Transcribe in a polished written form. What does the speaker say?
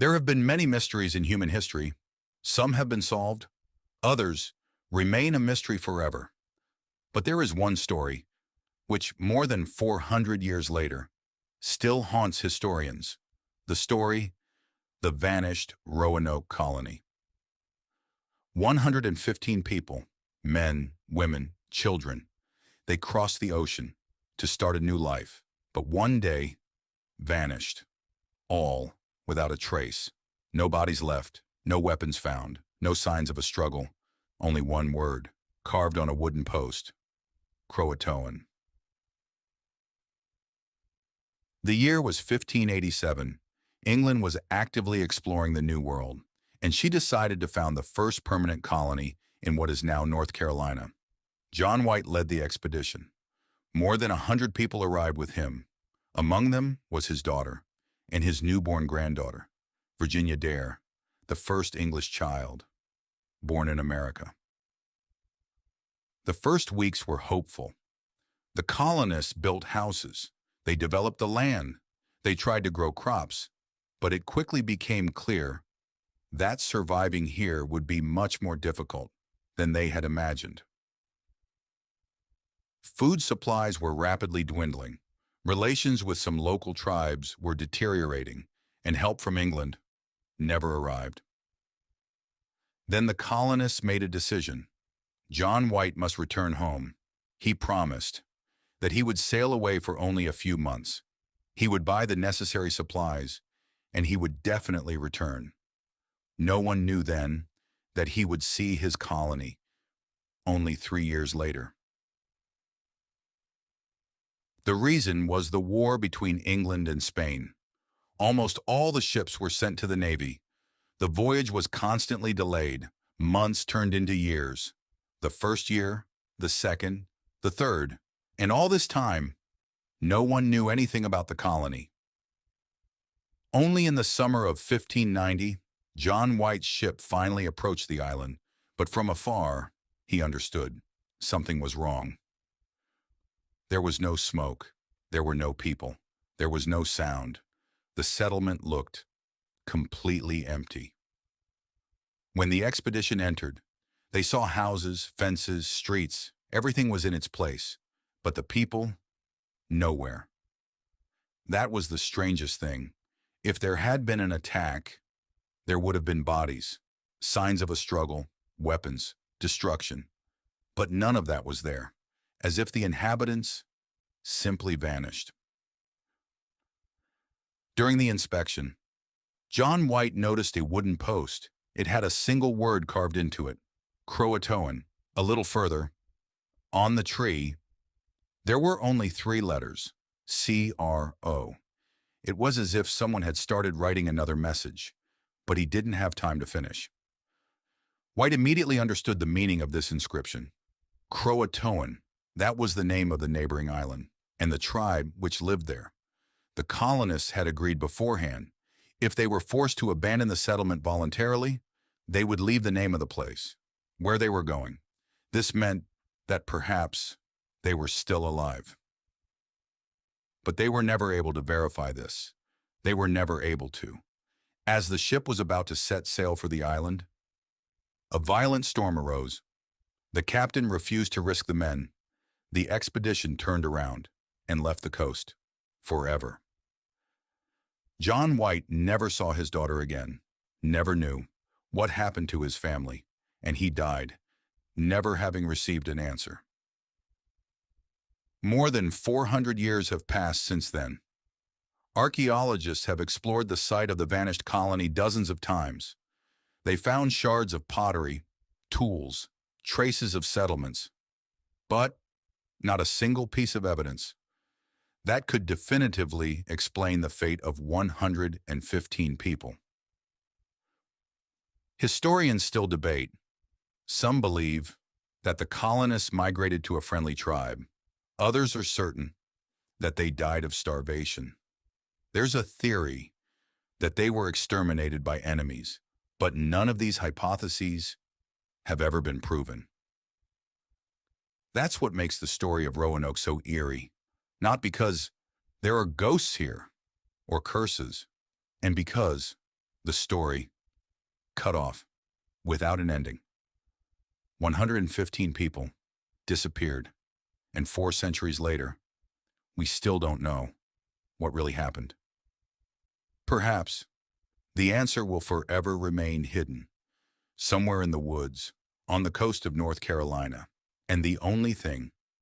There have been many mysteries in human history. Some have been solved, others remain a mystery forever. But there is one story, which more than 400 years later, still haunts historians. The story, the vanished Roanoke colony. 115 people, men, women, children, they crossed the ocean to start a new life, but one day vanished, all without a trace. No bodies left, no weapons found, no signs of a struggle, only one word, carved on a wooden post: Croatoan. The year was 1587. England was actively exploring the New World, and she decided to found the first permanent colony in what is now North Carolina. John White led the expedition. More than 100 people arrived with him. Among them was his daughter and his newborn granddaughter, Virginia Dare, the first English child born in America. The first weeks were hopeful. The colonists built houses. They developed the land. They tried to grow crops, but it quickly became clear that surviving here would be much more difficult than they had imagined. Food supplies were rapidly dwindling. Relations with some local tribes were deteriorating, and help from England never arrived. Then the colonists made a decision. John White must return home. He promised that he would sail away for only a few months. He would buy the necessary supplies, and he would definitely return. No one knew then that he would see his colony only 3 years later. The reason was the war between England and Spain. Almost all the ships were sent to the Navy. The voyage was constantly delayed. Months turned into years. The first year, the second, the third, and all this time, no one knew anything about the colony. Only in the summer of 1590, John White's ship finally approached the island, but from afar, he understood something was wrong. There was no smoke. There were no people. There was no sound. The settlement looked completely empty. When the expedition entered, they saw houses, fences, streets. Everything was in its place, but the people, nowhere. That was the strangest thing. If there had been an attack, there would have been bodies, signs of a struggle, weapons, destruction. But none of that was there, as if the inhabitants simply vanished. During the inspection, John White noticed a wooden post. It had a single word carved into it: Croatoan. A little further, on the tree, there were only 3 letters: C-R-O. It was as if someone had started writing another message, but he didn't have time to finish. White immediately understood the meaning of this inscription. Croatoan, that was the name of the neighboring island, and the tribe which lived there. The colonists had agreed beforehand. If they were forced to abandon the settlement voluntarily, they would leave the name of the place, where they were going. This meant that perhaps they were still alive. But they were never able to verify this. They were never able to. As the ship was about to set sail for the island, a violent storm arose. The captain refused to risk the men. The expedition turned around and left the coast forever. John White never saw his daughter again, never knew what happened to his family, and he died, never having received an answer. More than 400 years have passed since then. Archaeologists have explored the site of the vanished colony dozens of times. They found shards of pottery, tools, traces of settlements, but not a single piece of evidence that could definitively explain the fate of 115 people. Historians still debate. Some believe that the colonists migrated to a friendly tribe. Others are certain that they died of starvation. There's a theory that they were exterminated by enemies, but none of these hypotheses have ever been proven. That's what makes the story of Roanoke so eerie, not because there are ghosts here or curses, and because The story, cut off, without an ending. 115 people disappeared, and 4 centuries later, we still don't know what really happened. Perhaps the answer will forever remain hidden, somewhere in the woods, on the coast of North Carolina, and the only thing